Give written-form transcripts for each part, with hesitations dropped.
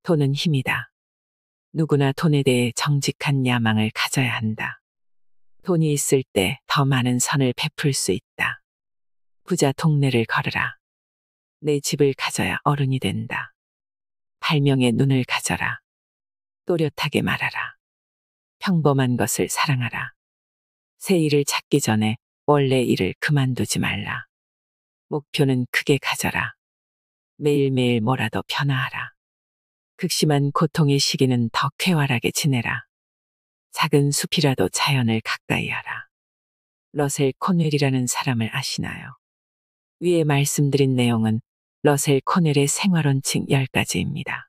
돈은 힘이다. 누구나 돈에 대해 정직한 야망을 가져야 한다. 돈이 있을 때 더 많은 선을 베풀 수 있다. 부자 동네를 걸으라. 내 집을 가져야 어른이 된다. 발명의 눈을 가져라. 또렷하게 말하라. 평범한 것을 사랑하라. 새 일을 찾기 전에 원래 일을 그만두지 말라. 목표는 크게 가져라. 매일매일 뭐라도 변화하라. 극심한 고통의 시기는 더 쾌활하게 지내라. 작은 숲이라도 자연을 가까이 하라. 러셀 코넬이라는 사람을 아시나요? 위에 말씀드린 내용은 러셀 코넬의 생활원칙 10가지입니다.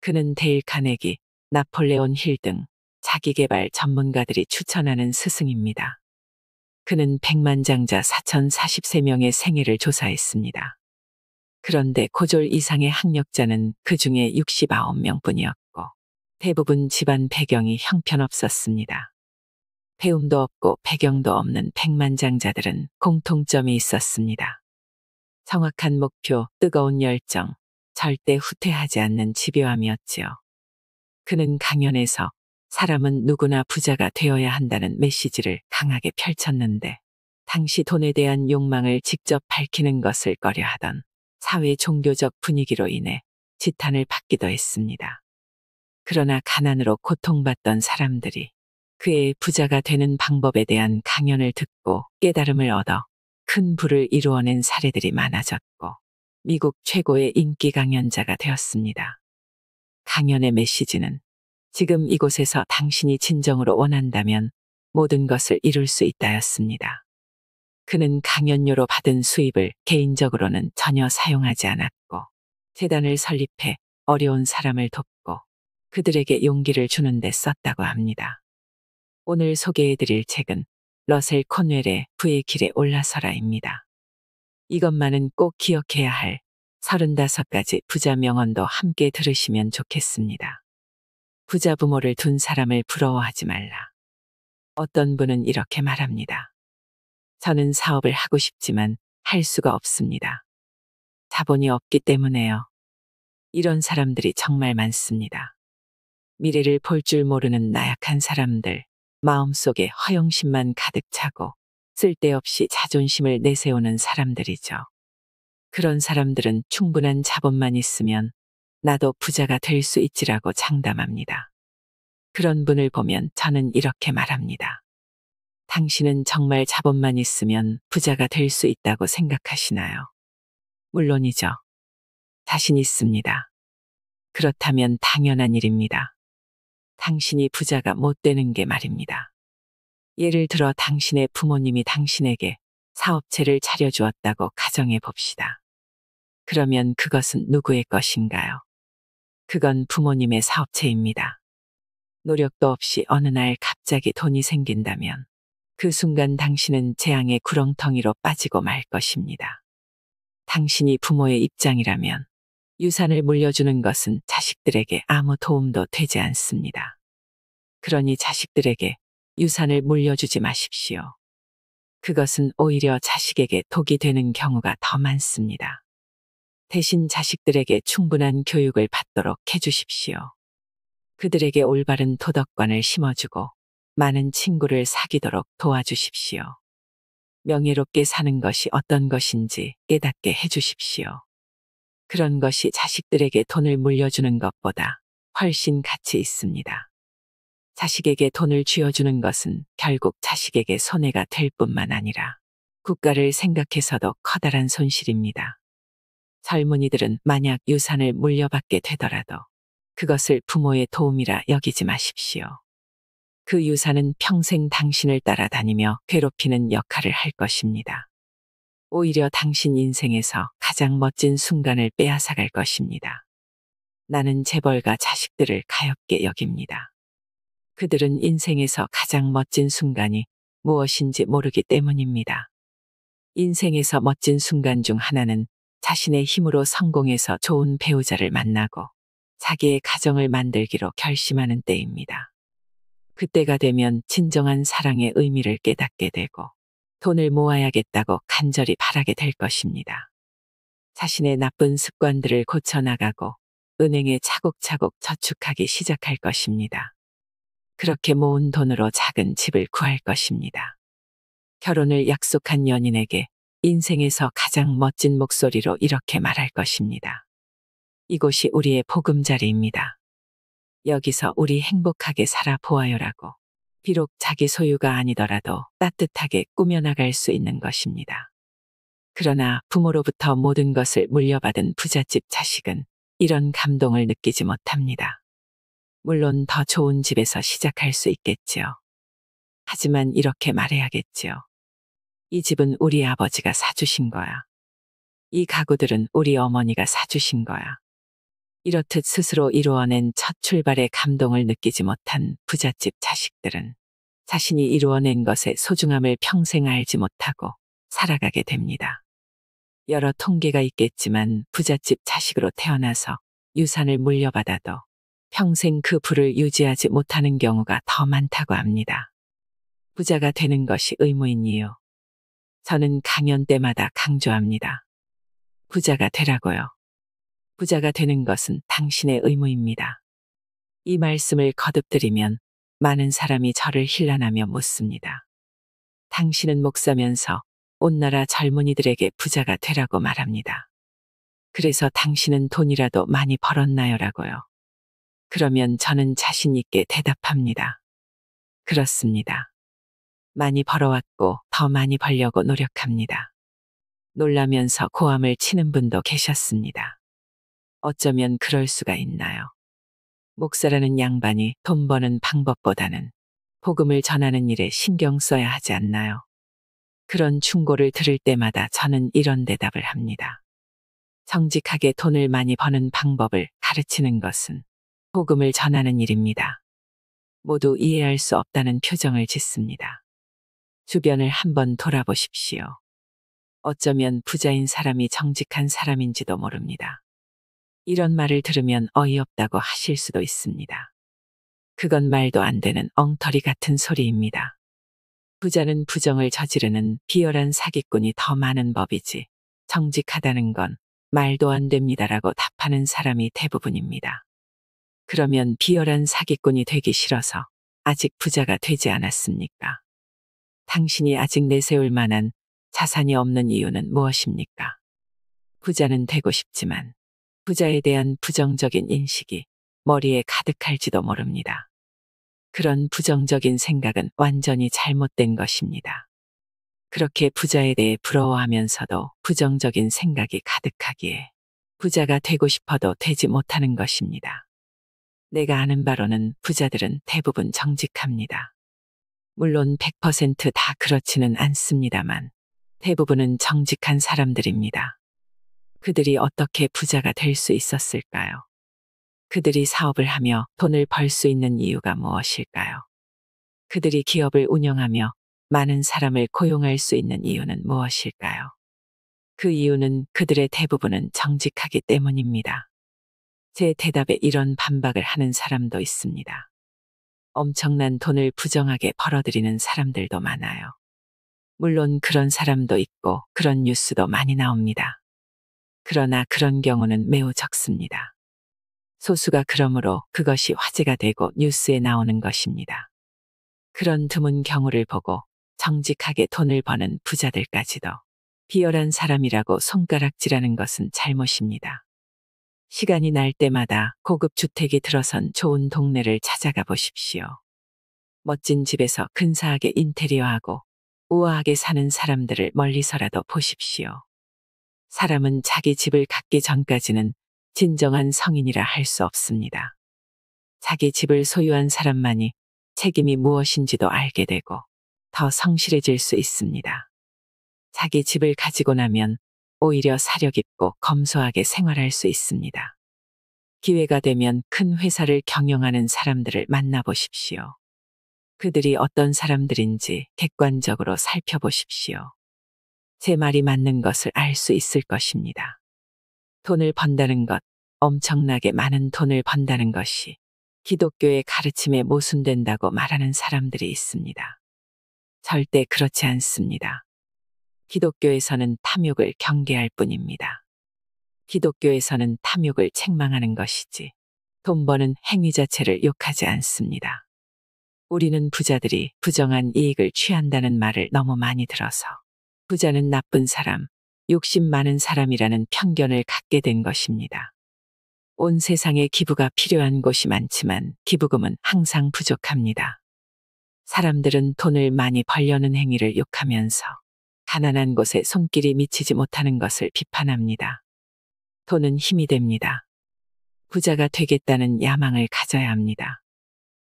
그는 데일 카네기, 나폴레온 힐 등 자기계발 전문가들이 추천하는 스승입니다. 그는 백만장자 4043명의 생애를 조사했습니다. 그런데 고졸 이상의 학력자는 그 중에 69명뿐이었고 대부분 집안 배경이 형편없었습니다. 배움도 없고 배경도 없는 백만장자들은 공통점이 있었습니다. 정확한 목표, 뜨거운 열정, 절대 후퇴하지 않는 집요함이었지요. 그는 강연에서 사람은 누구나 부자가 되어야 한다는 메시지를 강하게 펼쳤는데 당시 돈에 대한 욕망을 직접 밝히는 것을 꺼려하던 사회 종교적 분위기로 인해 지탄을 받기도 했습니다. 그러나 가난으로 고통받던 사람들이 그의 부자가 되는 방법에 대한 강연을 듣고 깨달음을 얻어 큰 부를 이루어낸 사례들이 많아졌고 미국 최고의 인기 강연자가 되었습니다. 강연의 메시지는 지금 이곳에서 당신이 진정으로 원한다면 모든 것을 이룰 수 있다였습니다. 그는 강연료로 받은 수입을 개인적으로는 전혀 사용하지 않았고 재단을 설립해 어려운 사람을 돕고 그들에게 용기를 주는 데 썼다고 합니다. 오늘 소개해드릴 책은 러셀 코넬의 부의 길에 올라서라입니다. 이것만은 꼭 기억해야 할 35가지 부자 명언도 함께 들으시면 좋겠습니다. 부자 부모를 둔 사람을 부러워하지 말라. 어떤 분은 이렇게 말합니다. 저는 사업을 하고 싶지만 할 수가 없습니다. 자본이 없기 때문에요. 이런 사람들이 정말 많습니다. 미래를 볼 줄 모르는 나약한 사람들, 마음속에 허영심만 가득 차고 쓸데없이 자존심을 내세우는 사람들이죠. 그런 사람들은 충분한 자본만 있으면 나도 부자가 될 수 있지라고 장담합니다. 그런 분을 보면 저는 이렇게 말합니다. 당신은 정말 자본만 있으면 부자가 될 수 있다고 생각하시나요? 물론이죠. 자신 있습니다. 그렇다면 당연한 일입니다. 당신이 부자가 못 되는 게 말입니다. 예를 들어 당신의 부모님이 당신에게 사업체를 차려주었다고 가정해 봅시다. 그러면 그것은 누구의 것인가요? 그건 부모님의 사업체입니다. 노력도 없이 어느 날 갑자기 돈이 생긴다면 그 순간 당신은 재앙의 구렁텅이로 빠지고 말 것입니다. 당신이 부모의 입장이라면 유산을 물려주는 것은 자식들에게 아무 도움도 되지 않습니다. 그러니 자식들에게 유산을 물려주지 마십시오. 그것은 오히려 자식에게 독이 되는 경우가 더 많습니다. 대신 자식들에게 충분한 교육을 받도록 해주십시오. 그들에게 올바른 도덕관을 심어주고 많은 친구를 사귀도록 도와주십시오. 명예롭게 사는 것이 어떤 것인지 깨닫게 해주십시오. 그런 것이 자식들에게 돈을 물려주는 것보다 훨씬 가치 있습니다. 자식에게 돈을 쥐어주는 것은 결국 자식에게 손해가 될 뿐만 아니라 국가를 생각해서도 커다란 손실입니다. 젊은이들은 만약 유산을 물려받게 되더라도 그것을 부모의 도움이라 여기지 마십시오. 그 유산은 평생 당신을 따라다니며 괴롭히는 역할을 할 것입니다. 오히려 당신 인생에서 가장 멋진 순간을 빼앗아갈 것입니다. 나는 재벌가 자식들을 가엾게 여깁니다. 그들은 인생에서 가장 멋진 순간이 무엇인지 모르기 때문입니다. 인생에서 멋진 순간 중 하나는 자신의 힘으로 성공해서 좋은 배우자를 만나고 자기의 가정을 만들기로 결심하는 때입니다. 그때가 되면 진정한 사랑의 의미를 깨닫게 되고 돈을 모아야겠다고 간절히 바라게 될 것입니다. 자신의 나쁜 습관들을 고쳐나가고 은행에 차곡차곡 저축하기 시작할 것입니다. 그렇게 모은 돈으로 작은 집을 구할 것입니다. 결혼을 약속한 연인에게 인생에서 가장 멋진 목소리로 이렇게 말할 것입니다. 이곳이 우리의 보금자리입니다. 여기서 우리 행복하게 살아보아요라고. 비록 자기 소유가 아니더라도 따뜻하게 꾸며나갈 수 있는 것입니다. 그러나 부모로부터 모든 것을 물려받은 부잣집 자식은 이런 감동을 느끼지 못합니다. 물론 더 좋은 집에서 시작할 수 있겠지요. 하지만 이렇게 말해야겠지요. 이 집은 우리 아버지가 사주신 거야. 이 가구들은 우리 어머니가 사주신 거야. 이렇듯 스스로 이루어낸 첫 출발의 감동을 느끼지 못한 부잣집 자식들은 자신이 이루어낸 것의 소중함을 평생 알지 못하고 살아가게 됩니다. 여러 통계가 있겠지만 부잣집 자식으로 태어나서 유산을 물려받아도 평생 그 부를 유지하지 못하는 경우가 더 많다고 합니다. 부자가 되는 것이 의무인 이유. 저는 강연 때마다 강조합니다. 부자가 되라고요. 부자가 되는 것은 당신의 의무입니다. 이 말씀을 거듭드리면 많은 사람이 저를 힐난하며 묻습니다. 당신은 목사면서 온 나라 젊은이들에게 부자가 되라고 말합니다. 그래서 당신은 돈이라도 많이 벌었나요라고요. 그러면 저는 자신 있게 대답합니다. 그렇습니다. 많이 벌어왔고 더 많이 벌려고 노력합니다. 놀라면서 고함을 치는 분도 계셨습니다. 어쩌면 그럴 수가 있나요? 목사라는 양반이 돈 버는 방법보다는 복음을 전하는 일에 신경 써야 하지 않나요? 그런 충고를 들을 때마다 저는 이런 대답을 합니다. 정직하게 돈을 많이 버는 방법을 가르치는 것은 복음을 전하는 일입니다. 모두 이해할 수 없다는 표정을 짓습니다. 주변을 한번 돌아보십시오. 어쩌면 부자인 사람이 정직한 사람인지도 모릅니다. 이런 말을 들으면 어이없다고 하실 수도 있습니다. 그건 말도 안 되는 엉터리 같은 소리입니다. 부자는 부정을 저지르는 비열한 사기꾼이 더 많은 법이지 정직하다는 건 말도 안 됩니다라고 답하는 사람이 대부분입니다. 그러면 비열한 사기꾼이 되기 싫어서 아직 부자가 되지 않았습니까? 당신이 아직 내세울 만한 자산이 없는 이유는 무엇입니까? 부자는 되고 싶지만 부자에 대한 부정적인 인식이 머리에 가득할지도 모릅니다. 그런 부정적인 생각은 완전히 잘못된 것입니다. 그렇게 부자에 대해 부러워하면서도 부정적인 생각이 가득하기에 부자가 되고 싶어도 되지 못하는 것입니다. 내가 아는 바로는 부자들은 대부분 정직합니다. 물론 100%다 그렇지는 않습니다만 대부분은 정직한 사람들입니다. 그들이 어떻게 부자가 될 수 있었을까요? 그들이 사업을 하며 돈을 벌 수 있는 이유가 무엇일까요? 그들이 기업을 운영하며 많은 사람을 고용할 수 있는 이유는 무엇일까요? 그 이유는 그들의 대부분은 정직하기 때문입니다. 제 대답에 이런 반박을 하는 사람도 있습니다. 엄청난 돈을 부정하게 벌어들이는 사람들도 많아요. 물론 그런 사람도 있고 그런 뉴스도 많이 나옵니다. 그러나 그런 경우는 매우 적습니다. 소수가 그러므로 그것이 화제가 되고 뉴스에 나오는 것입니다. 그런 드문 경우를 보고 정직하게 돈을 버는 부자들까지도 비열한 사람이라고 손가락질하는 것은 잘못입니다. 시간이 날 때마다 고급 주택이 들어선 좋은 동네를 찾아가 보십시오. 멋진 집에서 근사하게 인테리어하고 우아하게 사는 사람들을 멀리서라도 보십시오. 사람은 자기 집을 갖기 전까지는 진정한 성인이라 할 수 없습니다. 자기 집을 소유한 사람만이 책임이 무엇인지도 알게 되고 더 성실해질 수 있습니다. 자기 집을 가지고 나면 오히려 사려 깊고 검소하게 생활할 수 있습니다. 기회가 되면 큰 회사를 경영하는 사람들을 만나보십시오. 그들이 어떤 사람들인지 객관적으로 살펴보십시오. 제 말이 맞는 것을 알 수 있을 것입니다. 돈을 번다는 것, 엄청나게 많은 돈을 번다는 것이 기독교의 가르침에 모순된다고 말하는 사람들이 있습니다. 절대 그렇지 않습니다. 기독교에서는 탐욕을 경계할 뿐입니다. 기독교에서는 탐욕을 책망하는 것이지 돈 버는 행위 자체를 욕하지 않습니다. 우리는 부자들이 부정한 이익을 취한다는 말을 너무 많이 들어서 부자는 나쁜 사람, 욕심 많은 사람이라는 편견을 갖게 된 것입니다. 온 세상에 기부가 필요한 곳이 많지만 기부금은 항상 부족합니다. 사람들은 돈을 많이 벌려는 행위를 욕하면서 가난한 곳에 손길이 미치지 못하는 것을 비판합니다. 돈은 힘이 됩니다. 부자가 되겠다는 야망을 가져야 합니다.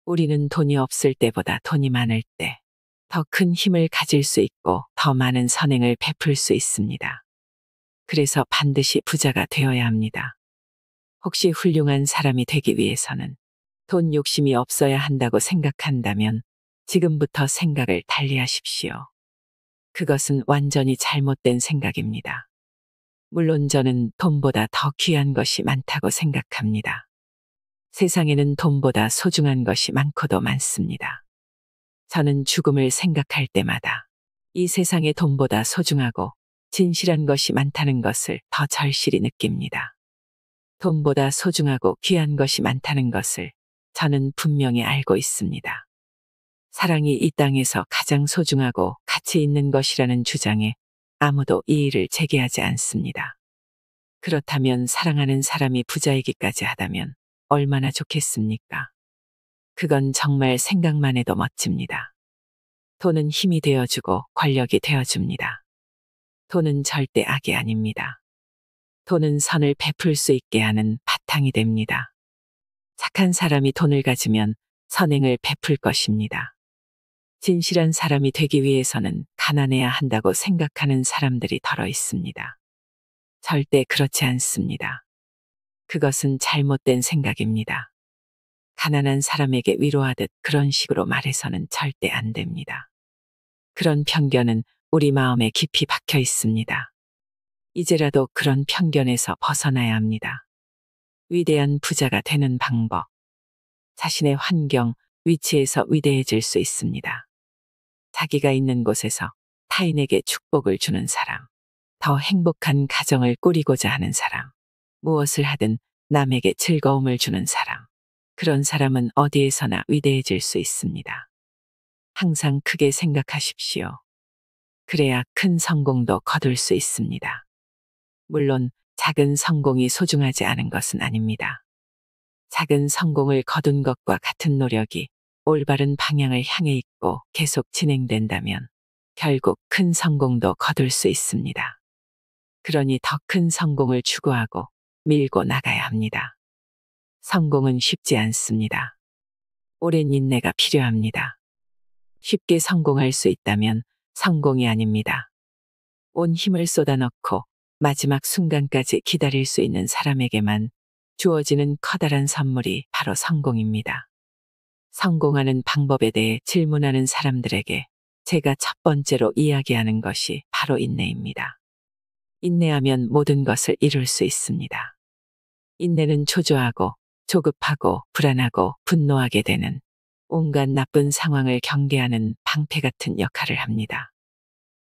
우리는 돈이 없을 때보다 돈이 많을 때 더 큰 힘을 가질 수 있고 더 많은 선행을 베풀 수 있습니다. 그래서 반드시 부자가 되어야 합니다. 혹시 훌륭한 사람이 되기 위해서는 돈 욕심이 없어야 한다고 생각한다면 지금부터 생각을 달리하십시오. 그것은 완전히 잘못된 생각입니다. 물론 저는 돈보다 더 귀한 것이 많다고 생각합니다. 세상에는 돈보다 소중한 것이 많고도 많습니다. 저는 죽음을 생각할 때마다 이 세상에 돈보다 소중하고 진실한 것이 많다는 것을 더 절실히 느낍니다. 돈보다 소중하고 귀한 것이 많다는 것을 저는 분명히 알고 있습니다. 사랑이 이 땅에서 가장 소중하고 가치 있는 것이라는 주장에 아무도 이의를 제기하지 않습니다. 그렇다면 사랑하는 사람이 부자이기까지 하다면 얼마나 좋겠습니까? 그건 정말 생각만 해도 멋집니다. 돈은 힘이 되어주고 권력이 되어줍니다. 돈은 절대 악이 아닙니다. 돈은 선을 베풀 수 있게 하는 바탕이 됩니다. 착한 사람이 돈을 가지면 선행을 베풀 것입니다. 진실한 사람이 되기 위해서는 가난해야 한다고 생각하는 사람들이 덜어 있습니다. 절대 그렇지 않습니다. 그것은 잘못된 생각입니다. 가난한 사람에게 위로하듯 그런 식으로 말해서는 절대 안 됩니다. 그런 편견은 우리 마음에 깊이 박혀 있습니다. 이제라도 그런 편견에서 벗어나야 합니다. 위대한 부자가 되는 방법. 자신의 환경, 위치에서 위대해질 수 있습니다. 자기가 있는 곳에서 타인에게 축복을 주는 사람. 더 행복한 가정을 꾸리고자 하는 사람. 무엇을 하든 남에게 즐거움을 주는 사람. 그런 사람은 어디에서나 위대해질 수 있습니다. 항상 크게 생각하십시오. 그래야 큰 성공도 거둘 수 있습니다. 물론 작은 성공이 소중하지 않은 것은 아닙니다. 작은 성공을 거둔 것과 같은 노력이 올바른 방향을 향해 있고 계속 진행된다면 결국 큰 성공도 거둘 수 있습니다. 그러니 더 큰 성공을 추구하고 밀고 나가야 합니다. 성공은 쉽지 않습니다. 오랜 인내가 필요합니다. 쉽게 성공할 수 있다면 성공이 아닙니다. 온 힘을 쏟아넣고 마지막 순간까지 기다릴 수 있는 사람에게만 주어지는 커다란 선물이 바로 성공입니다. 성공하는 방법에 대해 질문하는 사람들에게 제가 첫 번째로 이야기하는 것이 바로 인내입니다. 인내하면 모든 것을 이룰 수 있습니다. 인내는 초조하고 조급하고 불안하고 분노하게 되는 온갖 나쁜 상황을 경계하는 방패 같은 역할을 합니다.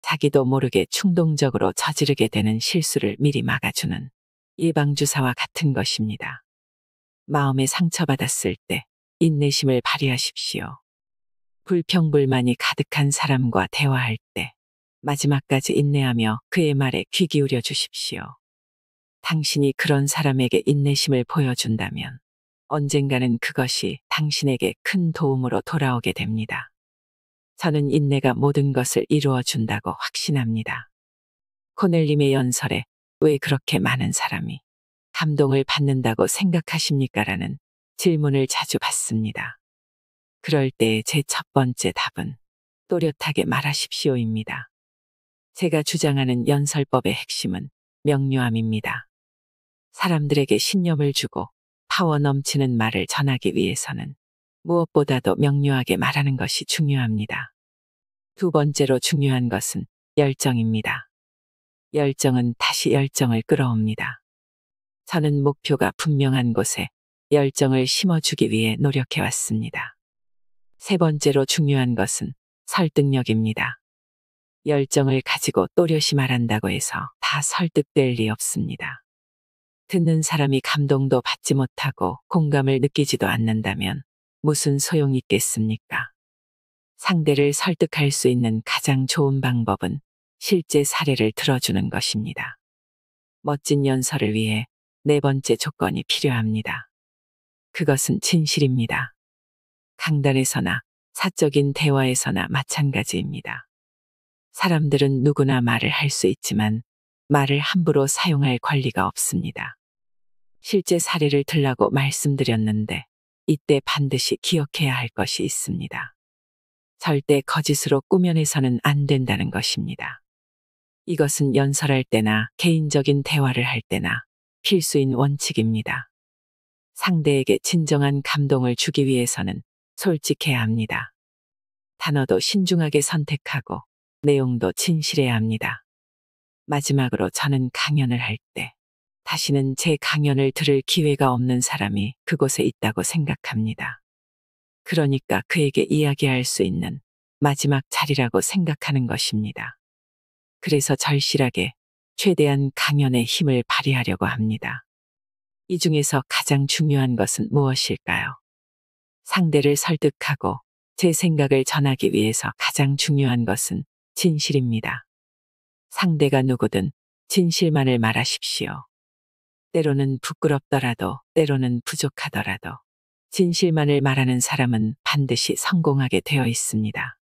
자기도 모르게 충동적으로 저지르게 되는 실수를 미리 막아주는 예방주사와 같은 것입니다. 마음에 상처받았을 때 인내심을 발휘하십시오. 불평불만이 가득한 사람과 대화할 때 마지막까지 인내하며 그의 말에 귀 기울여 주십시오. 당신이 그런 사람에게 인내심을 보여준다면 언젠가는 그것이 당신에게 큰 도움으로 돌아오게 됩니다. 저는 인내가 모든 것을 이루어 준다고 확신합니다. 코넬님의 연설에 왜 그렇게 많은 사람이 감동을 받는다고 생각하십니까? 라는 질문을 자주 받습니다. 그럴 때 제 첫 번째 답은 또렷하게 말하십시오입니다. 제가 주장하는 연설법의 핵심은 명료함입니다. 사람들에게 신념을 주고 파워 넘치는 말을 전하기 위해서는 무엇보다도 명료하게 말하는 것이 중요합니다. 두 번째로 중요한 것은 열정입니다. 열정은 다시 열정을 끌어옵니다. 저는 목표가 분명한 곳에 열정을 심어주기 위해 노력해왔습니다. 세 번째로 중요한 것은 설득력입니다. 열정을 가지고 또렷이 말한다고 해서 다 설득될 리 없습니다. 듣는 사람이 감동도 받지 못하고 공감을 느끼지도 않는다면 무슨 소용이 있겠습니까? 상대를 설득할 수 있는 가장 좋은 방법은 실제 사례를 들어주는 것입니다. 멋진 연설을 위해 네 번째 조건이 필요합니다. 그것은 진실입니다. 강단에서나 사적인 대화에서나 마찬가지입니다. 사람들은 누구나 말을 할 수 있지만 말을 함부로 사용할 권리가 없습니다. 실제 사례를 들라고 말씀드렸는데 이때 반드시 기억해야 할 것이 있습니다. 절대 거짓으로 꾸며내서는 안 된다는 것입니다. 이것은 연설할 때나 개인적인 대화를 할 때나 필수인 원칙입니다. 상대에게 진정한 감동을 주기 위해서는 솔직해야 합니다. 단어도 신중하게 선택하고 내용도 진실해야 합니다. 마지막으로 저는 강연을 할 때 다시는 제 강연을 들을 기회가 없는 사람이 그곳에 있다고 생각합니다. 그러니까 그에게 이야기할 수 있는 마지막 자리라고 생각하는 것입니다. 그래서 절실하게 최대한 강연의 힘을 발휘하려고 합니다. 이 중에서 가장 중요한 것은 무엇일까요? 상대를 설득하고 제 생각을 전하기 위해서 가장 중요한 것은 진실입니다. 상대가 누구든 진실만을 말하십시오. 때로는 부끄럽더라도 때로는 부족하더라도 진실만을 말하는 사람은 반드시 성공하게 되어 있습니다.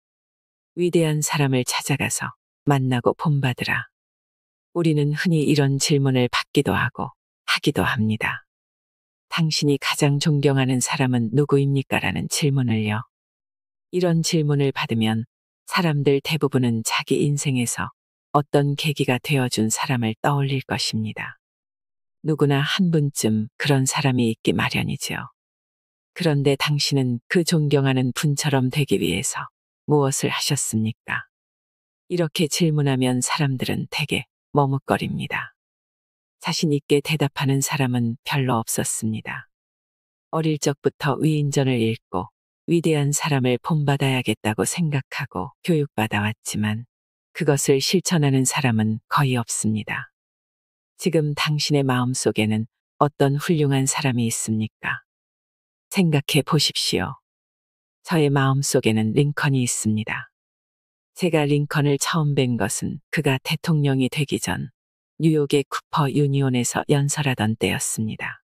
위대한 사람을 찾아가서 만나고 본받으라. 우리는 흔히 이런 질문을 받기도 하고 하기도 합니다. 당신이 가장 존경하는 사람은 누구입니까? 라는 질문을요. 이런 질문을 받으면 사람들 대부분은 자기 인생에서 어떤 계기가 되어준 사람을 떠올릴 것입니다. 누구나 한 분쯤 그런 사람이 있기 마련이죠. 그런데 당신은 그 존경하는 분처럼 되기 위해서 무엇을 하셨습니까? 이렇게 질문하면 사람들은 대개 머뭇거립니다. 자신 있게 대답하는 사람은 별로 없었습니다. 어릴 적부터 위인전을 읽고 위대한 사람을 본받아야겠다고 생각하고 교육받아 왔지만 그것을 실천하는 사람은 거의 없습니다. 지금 당신의 마음속에는 어떤 훌륭한 사람이 있습니까? 생각해 보십시오. 저의 마음속에는 링컨이 있습니다. 제가 링컨을 처음 뵌 것은 그가 대통령이 되기 전 뉴욕의 쿠퍼 유니온에서 연설하던 때였습니다.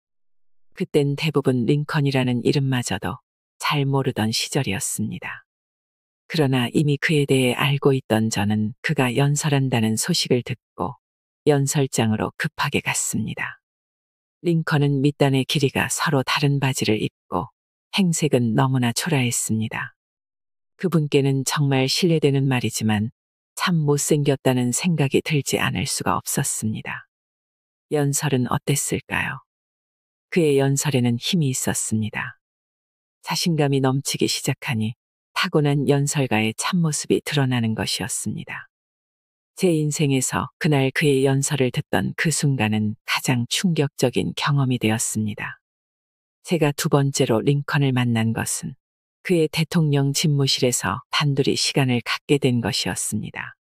그땐 대부분 링컨이라는 이름마저도 잘 모르던 시절이었습니다. 그러나 이미 그에 대해 알고 있던 저는 그가 연설한다는 소식을 듣고 연설장으로 급하게 갔습니다. 링컨은 밑단의 길이가 서로 다른 바지를 입고 행색은 너무나 초라했습니다. 그분께는 정말 실례되는 말이지만 참 못생겼다는 생각이 들지 않을 수가 없었습니다. 연설은 어땠을까요? 그의 연설에는 힘이 있었습니다. 자신감이 넘치기 시작하니 타고난 연설가의 참모습이 드러나는 것이었습니다. 제 인생에서 그날 그의 연설을 듣던 그 순간은 가장 충격적인 경험이 되었습니다. 제가 두 번째로 링컨을 만난 것은 그의 대통령 집무실에서 단둘이 시간을 갖게 된 것이었습니다.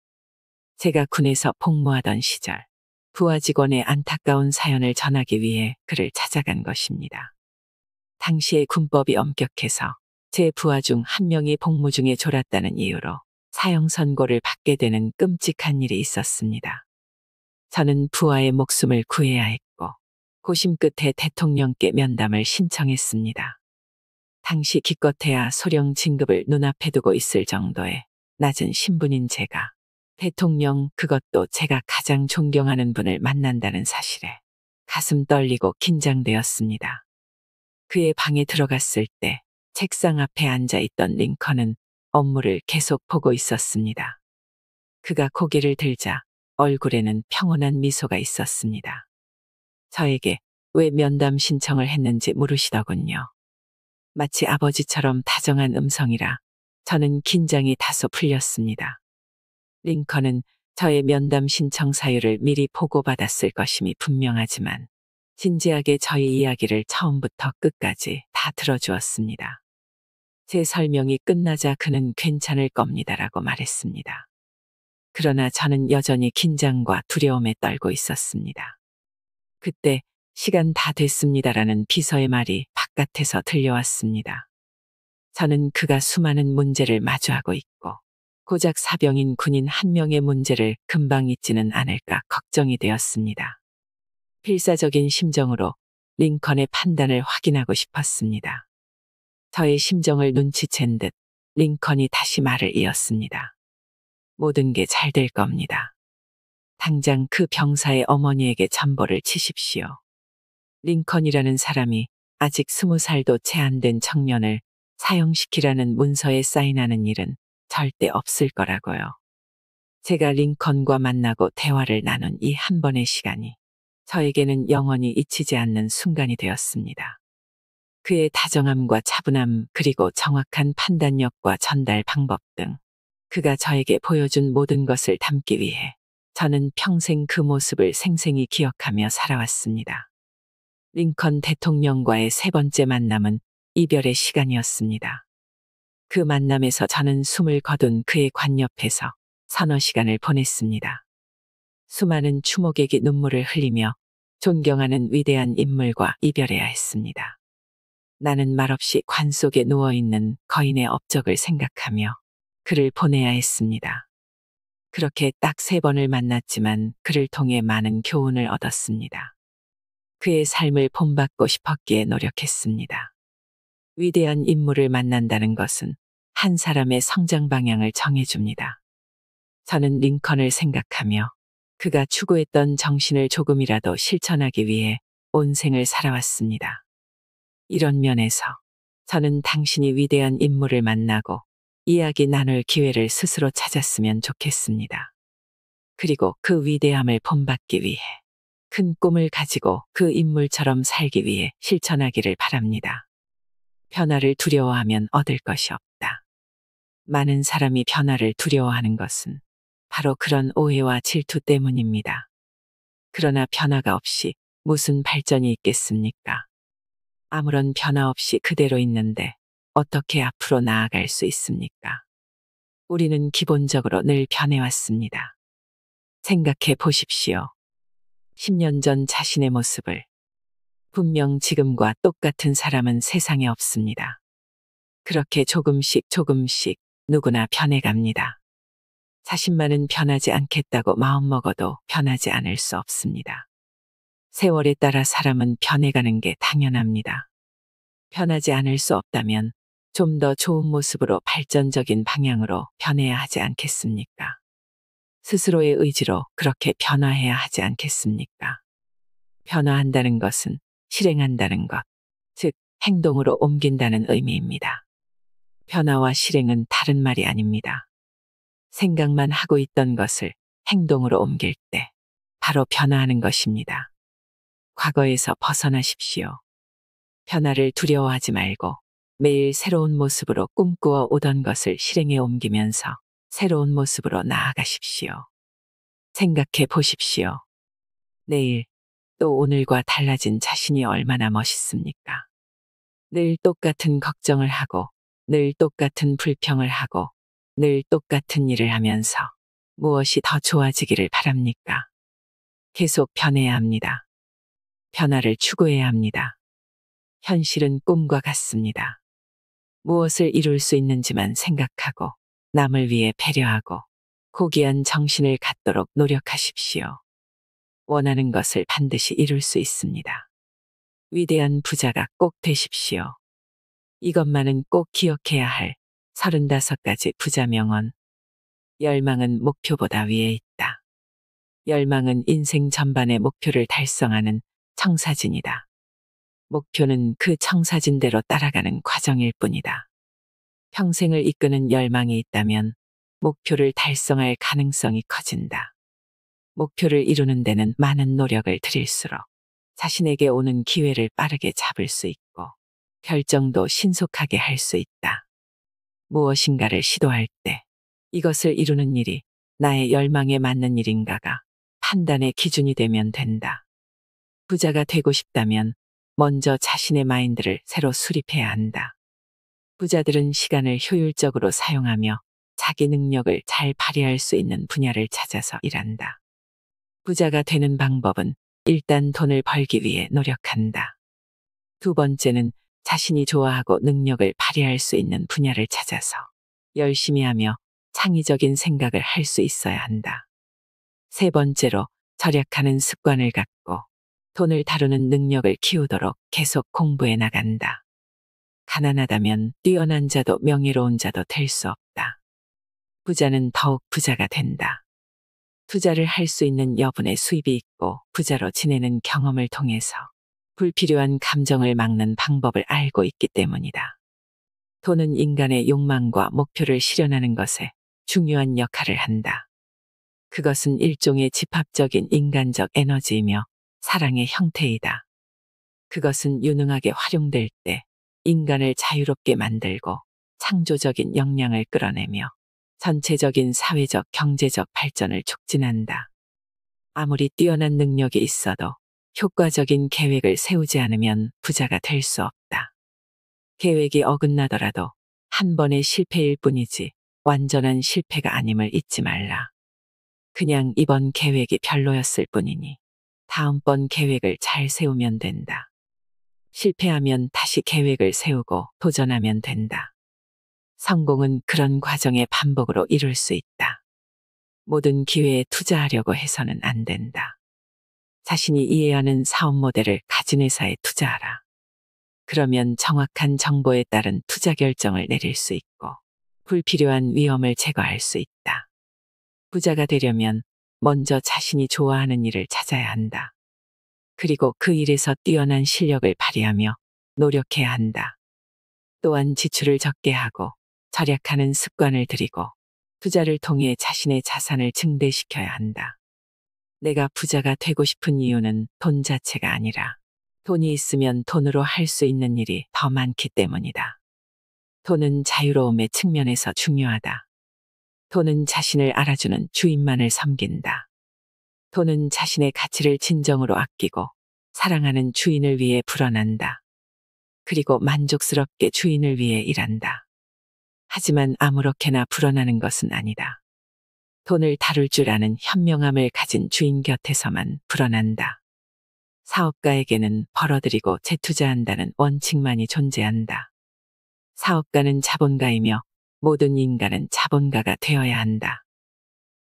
제가 군에서 복무하던 시절 부하 직원의 안타까운 사연을 전하기 위해 그를 찾아간 것입니다. 당시의 군법이 엄격해서 제 부하 중 한 명이 복무 중에 졸았다는 이유로 사형 선고를 받게 되는 끔찍한 일이 있었습니다. 저는 부하의 목숨을 구해야 했고 고심 끝에 대통령께 면담을 신청했습니다. 당시 기껏해야 소령 진급을 눈앞에 두고 있을 정도의 낮은 신분인 제가 대통령, 그것도 제가 가장 존경하는 분을 만난다는 사실에 가슴 떨리고 긴장되었습니다. 그의 방에 들어갔을 때 책상 앞에 앉아 있던 링컨은 업무를 계속 보고 있었습니다. 그가 고개를 들자 얼굴에는 평온한 미소가 있었습니다. 저에게 왜 면담 신청을 했는지 물으시더군요. 마치 아버지처럼 다정한 음성이라 저는 긴장이 다소 풀렸습니다. 링컨은 저의 면담 신청 사유를 미리 보고받았을 것임이 분명하지만 진지하게 저희 이야기를 처음부터 끝까지 다 들어주었습니다. 제 설명이 끝나자 그는 괜찮을 겁니다라고 말했습니다. 그러나 저는 여전히 긴장과 두려움에 떨고 있었습니다. 그때 시간 다 됐습니다라는 비서의 말이 바깥에서 들려왔습니다. 저는 그가 수많은 문제를 마주하고 있고 고작 사병인 군인 한 명의 문제를 금방 잊지는 않을까 걱정이 되었습니다. 필사적인 심정으로 링컨의 판단을 확인하고 싶었습니다. 저의 심정을 눈치챈 듯 링컨이 다시 말을 이었습니다. 모든 게 잘 될 겁니다. 당장 그 병사의 어머니에게 전보를 치십시오. 링컨이라는 사람이 아직 20살도 채 안 된 청년을 사형시키라는 문서에 사인하는 일은 절대 없을 거라고요. 제가 링컨과 만나고 대화를 나눈 이 한 번의 시간이 저에게는 영원히 잊히지 않는 순간이 되었습니다. 그의 다정함과 차분함 그리고 정확한 판단력과 전달 방법 등 그가 저에게 보여준 모든 것을 담기 위해 저는 평생 그 모습을 생생히 기억하며 살아왔습니다. 링컨 대통령과의 세 번째 만남은 이별의 시간이었습니다. 그 만남에서 저는 숨을 거둔 그의 관 옆에서 서너 시간을 보냈습니다. 수많은 추모객이 눈물을 흘리며 존경하는 위대한 인물과 이별해야 했습니다. 나는 말없이 관 속에 누워있는 거인의 업적을 생각하며 그를 보내야 했습니다. 그렇게 딱 3번을 만났지만 그를 통해 많은 교훈을 얻었습니다. 그의 삶을 본받고 싶었기에 노력했습니다. 위대한 인물을 만난다는 것은 한 사람의 성장 방향을 정해줍니다. 저는 링컨을 생각하며 그가 추구했던 정신을 조금이라도 실천하기 위해 온 생을 살아왔습니다. 이런 면에서 저는 당신이 위대한 인물을 만나고 이야기 나눌 기회를 스스로 찾았으면 좋겠습니다. 그리고 그 위대함을 본받기 위해 큰 꿈을 가지고 그 인물처럼 살기 위해 실천하기를 바랍니다. 변화를 두려워하면 얻을 것이 없다. 많은 사람이 변화를 두려워하는 것은 바로 그런 오해와 질투 때문입니다. 그러나 변화가 없이 무슨 발전이 있겠습니까? 아무런 변화 없이 그대로 있는데 어떻게 앞으로 나아갈 수 있습니까? 우리는 기본적으로 늘 변해왔습니다. 생각해 보십시오. 10년 전 자신의 모습을. 분명 지금과 똑같은 사람은 세상에 없습니다. 그렇게 조금씩 누구나 변해갑니다. 자신만은 변하지 않겠다고 마음먹어도 변하지 않을 수 없습니다. 세월에 따라 사람은 변해가는 게 당연합니다. 변하지 않을 수 없다면 좀 더 좋은 모습으로 발전적인 방향으로 변해야 하지 않겠습니까? 스스로의 의지로 그렇게 변화해야 하지 않겠습니까? 변화한다는 것은 실행한다는 것, 즉 행동으로 옮긴다는 의미입니다. 변화와 실행은 다른 말이 아닙니다. 생각만 하고 있던 것을 행동으로 옮길 때 바로 변화하는 것입니다. 과거에서 벗어나십시오. 변화를 두려워하지 말고 매일 새로운 모습으로 꿈꾸어 오던 것을 실행에 옮기면서 새로운 모습으로 나아가십시오. 생각해 보십시오. 내일 또 오늘과 달라진 자신이 얼마나 멋있습니까? 늘 똑같은 걱정을 하고 늘 똑같은 불평을 하고 늘 똑같은 일을 하면서 무엇이 더 좋아지기를 바랍니까? 계속 변해야 합니다. 변화를 추구해야 합니다. 현실은 꿈과 같습니다. 무엇을 이룰 수 있는지만 생각하고 남을 위해 배려하고 고귀한 정신을 갖도록 노력하십시오. 원하는 것을 반드시 이룰 수 있습니다. 위대한 부자가 꼭 되십시오. 이것만은 꼭 기억해야 할 35가지 부자 명언. 열망은 목표보다 위에 있다. 열망은 인생 전반의 목표를 달성하는 청사진이다. 목표는 그 청사진대로 따라가는 과정일 뿐이다. 평생을 이끄는 열망이 있다면 목표를 달성할 가능성이 커진다. 목표를 이루는 데는 많은 노력을 들일수록 자신에게 오는 기회를 빠르게 잡을 수 있고 결정도 신속하게 할 수 있다. 무엇인가를 시도할 때 이것을 이루는 일이 나의 열망에 맞는 일인가가 판단의 기준이 되면 된다. 부자가 되고 싶다면 먼저 자신의 마인드를 새로 수립해야 한다. 부자들은 시간을 효율적으로 사용하며 자기 능력을 잘 발휘할 수 있는 분야를 찾아서 일한다. 부자가 되는 방법은 일단 돈을 벌기 위해 노력한다. 두 번째는 자신이 좋아하고 능력을 발휘할 수 있는 분야를 찾아서 열심히 하며 창의적인 생각을 할 수 있어야 한다. 세 번째로 절약하는 습관을 갖고 돈을 다루는 능력을 키우도록 계속 공부해 나간다. 가난하다면 뛰어난 자도 명예로운 자도 될 수 없다. 부자는 더욱 부자가 된다. 투자를 할 수 있는 여분의 수입이 있고 부자로 지내는 경험을 통해서 불필요한 감정을 막는 방법을 알고 있기 때문이다. 돈은 인간의 욕망과 목표를 실현하는 것에 중요한 역할을 한다. 그것은 일종의 집합적인 인간적 에너지이며 사랑의 형태이다. 그것은 유능하게 활용될 때 인간을 자유롭게 만들고 창조적인 역량을 끌어내며 전체적인 사회적 경제적 발전을 촉진한다. 아무리 뛰어난 능력이 있어도 효과적인 계획을 세우지 않으면 부자가 될 수 없다. 계획이 어긋나더라도 한 번의 실패일 뿐이지 완전한 실패가 아님을 잊지 말라. 그냥 이번 계획이 별로였을 뿐이니 다음번 계획을 잘 세우면 된다. 실패하면 다시 계획을 세우고 도전하면 된다. 성공은 그런 과정의 반복으로 이룰 수 있다. 모든 기회에 투자하려고 해서는 안 된다. 자신이 이해하는 사업 모델을 가진 회사에 투자하라. 그러면 정확한 정보에 따른 투자 결정을 내릴 수 있고 불필요한 위험을 제거할 수 있다. 부자가 되려면 먼저 자신이 좋아하는 일을 찾아야 한다. 그리고 그 일에서 뛰어난 실력을 발휘하며 노력해야 한다. 또한 지출을 적게 하고 절약하는 습관을 들이고 투자를 통해 자신의 자산을 증대시켜야 한다. 내가 부자가 되고 싶은 이유는 돈 자체가 아니라 돈이 있으면 돈으로 할 수 있는 일이 더 많기 때문이다. 돈은 자유로움의 측면에서 중요하다. 돈은 자신을 알아주는 주인만을 섬긴다. 돈은 자신의 가치를 진정으로 아끼고 사랑하는 주인을 위해 불어난다. 그리고 만족스럽게 주인을 위해 일한다. 하지만 아무렇게나 불어나는 것은 아니다. 돈을 다룰 줄 아는 현명함을 가진 주인 곁에서만 불어난다. 사업가에게는 벌어들이고 재투자한다는 원칙만이 존재한다. 사업가는 자본가이며 모든 인간은 자본가가 되어야 한다.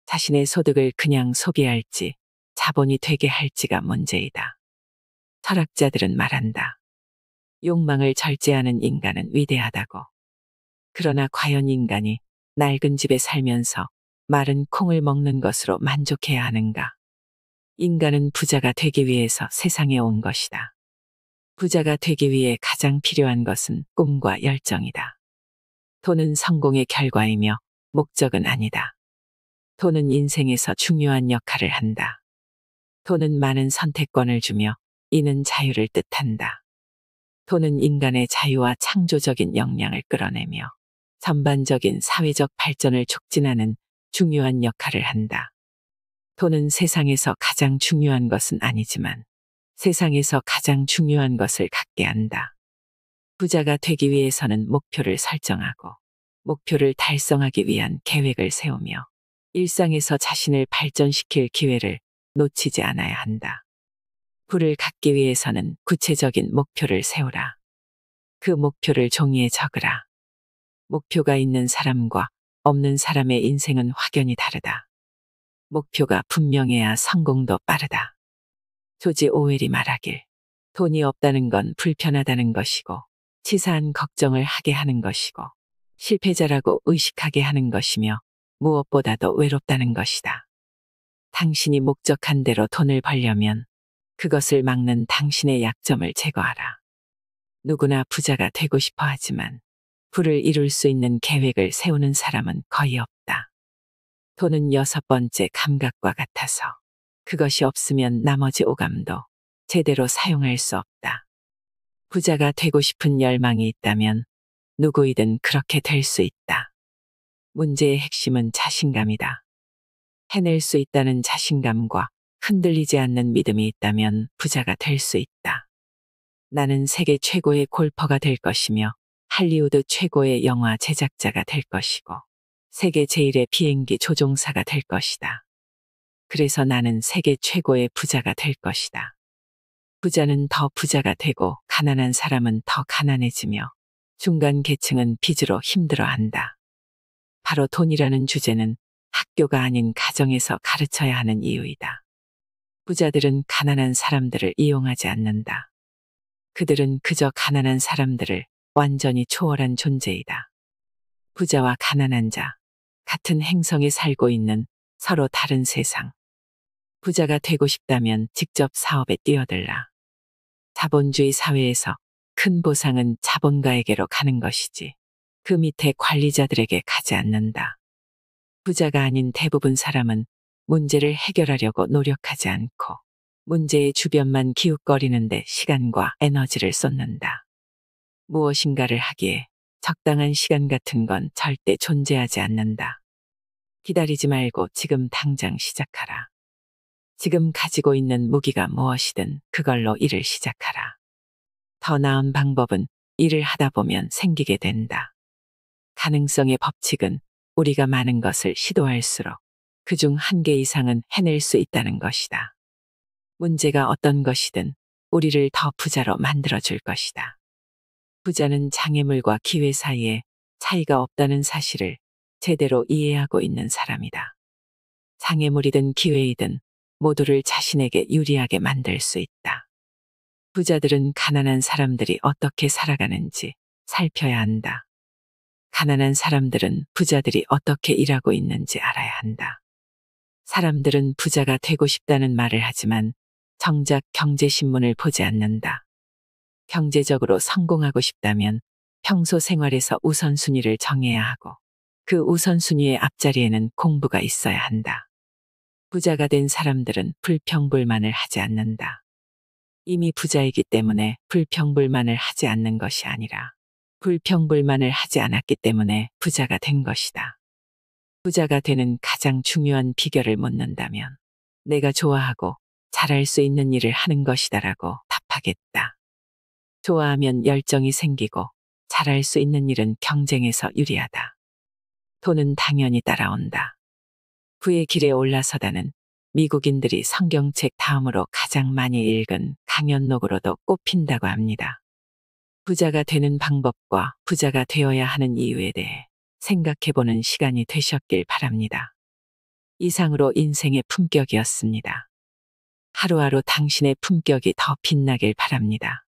자신의 소득을 그냥 소비할지 자본이 되게 할지가 문제이다. 철학자들은 말한다. 욕망을 절제하는 인간은 위대하다고. 그러나 과연 인간이 낡은 집에 살면서 마른 콩을 먹는 것으로 만족해야 하는가? 인간은 부자가 되기 위해서 세상에 온 것이다. 부자가 되기 위해 가장 필요한 것은 꿈과 열정이다. 돈은 성공의 결과이며 목적은 아니다. 돈은 인생에서 중요한 역할을 한다. 돈은 많은 선택권을 주며 이는 자유를 뜻한다. 돈은 인간의 자유와 창조적인 역량을 끌어내며 전반적인 사회적 발전을 촉진하는 중요한 역할을 한다. 돈은 세상에서 가장 중요한 것은 아니지만 세상에서 가장 중요한 것을 갖게 한다. 부자가 되기 위해서는 목표를 설정하고 목표를 달성하기 위한 계획을 세우며 일상에서 자신을 발전시킬 기회를 놓치지 않아야 한다. 부를 갖기 위해서는 구체적인 목표를 세우라. 그 목표를 종이에 적으라. 목표가 있는 사람과 없는 사람의 인생은 확연히 다르다. 목표가 분명해야 성공도 빠르다. 조지 오웰이 말하길 돈이 없다는 건 불편하다는 것이고 치사한 걱정을 하게 하는 것이고 실패자라고 의식하게 하는 것이며 무엇보다도 외롭다는 것이다. 당신이 목적한 대로 돈을 벌려면 그것을 막는 당신의 약점을 제거하라. 누구나 부자가 되고 싶어 하지만 부를 이룰 수 있는 계획을 세우는 사람은 거의 없다. 돈은 여섯 번째 감각과 같아서 그것이 없으면 나머지 오감도 제대로 사용할 수 없다. 부자가 되고 싶은 열망이 있다면 누구이든 그렇게 될 수 있다. 문제의 핵심은 자신감이다. 해낼 수 있다는 자신감과 흔들리지 않는 믿음이 있다면 부자가 될 수 있다. 나는 세계 최고의 골퍼가 될 것이며 할리우드 최고의 영화 제작자가 될 것이고 세계 제일의 비행기 조종사가 될 것이다. 그래서 나는 세계 최고의 부자가 될 것이다. 부자는 더 부자가 되고 가난한 사람은 더 가난해지며 중간 계층은 빚으로 힘들어한다. 바로 돈이라는 주제는 학교가 아닌 가정에서 가르쳐야 하는 이유이다. 부자들은 가난한 사람들을 이용하지 않는다. 그들은 그저 가난한 사람들을 완전히 초월한 존재이다. 부자와 가난한 자, 같은 행성에 살고 있는 서로 다른 세상. 부자가 되고 싶다면 직접 사업에 뛰어들라. 자본주의 사회에서 큰 보상은 자본가에게로 가는 것이지 그 밑에 관리자들에게 가지 않는다. 부자가 아닌 대부분 사람은 문제를 해결하려고 노력하지 않고 문제의 주변만 기웃거리는데 시간과 에너지를 쏟는다. 무엇인가를 하기에 적당한 시간 같은 건 절대 존재하지 않는다. 기다리지 말고 지금 당장 시작하라. 지금 가지고 있는 무기가 무엇이든 그걸로 일을 시작하라. 더 나은 방법은 일을 하다 보면 생기게 된다. 가능성의 법칙은 우리가 많은 것을 시도할수록 그중 한 개 이상은 해낼 수 있다는 것이다. 문제가 어떤 것이든 우리를 더 부자로 만들어줄 것이다. 부자는 장애물과 기회 사이에 차이가 없다는 사실을 제대로 이해하고 있는 사람이다. 장애물이든 기회이든 모두를 자신에게 유리하게 만들 수 있다. 부자들은 가난한 사람들이 어떻게 살아가는지 살펴야 한다. 가난한 사람들은 부자들이 어떻게 일하고 있는지 알아야 한다. 사람들은 부자가 되고 싶다는 말을 하지만 정작 경제신문을 보지 않는다. 경제적으로 성공하고 싶다면 평소 생활에서 우선순위를 정해야 하고 그 우선순위의 앞자리에는 공부가 있어야 한다. 부자가 된 사람들은 불평불만을 하지 않는다. 이미 부자이기 때문에 불평불만을 하지 않는 것이 아니라 불평불만을 하지 않았기 때문에 부자가 된 것이다. 부자가 되는 가장 중요한 비결을 묻는다면 내가 좋아하고 잘할 수 있는 일을 하는 것이다라고 답하겠다. 좋아하면 열정이 생기고 잘할 수 있는 일은 경쟁에서 유리하다. 돈은 당연히 따라온다. 부의 길에 올라서다는 미국인들이 성경책 다음으로 가장 많이 읽은 강연록으로도 꼽힌다고 합니다. 부자가 되는 방법과 부자가 되어야 하는 이유에 대해 생각해보는 시간이 되셨길 바랍니다. 이상으로 인생의 품격이었습니다. 하루하루 당신의 품격이 더 빛나길 바랍니다.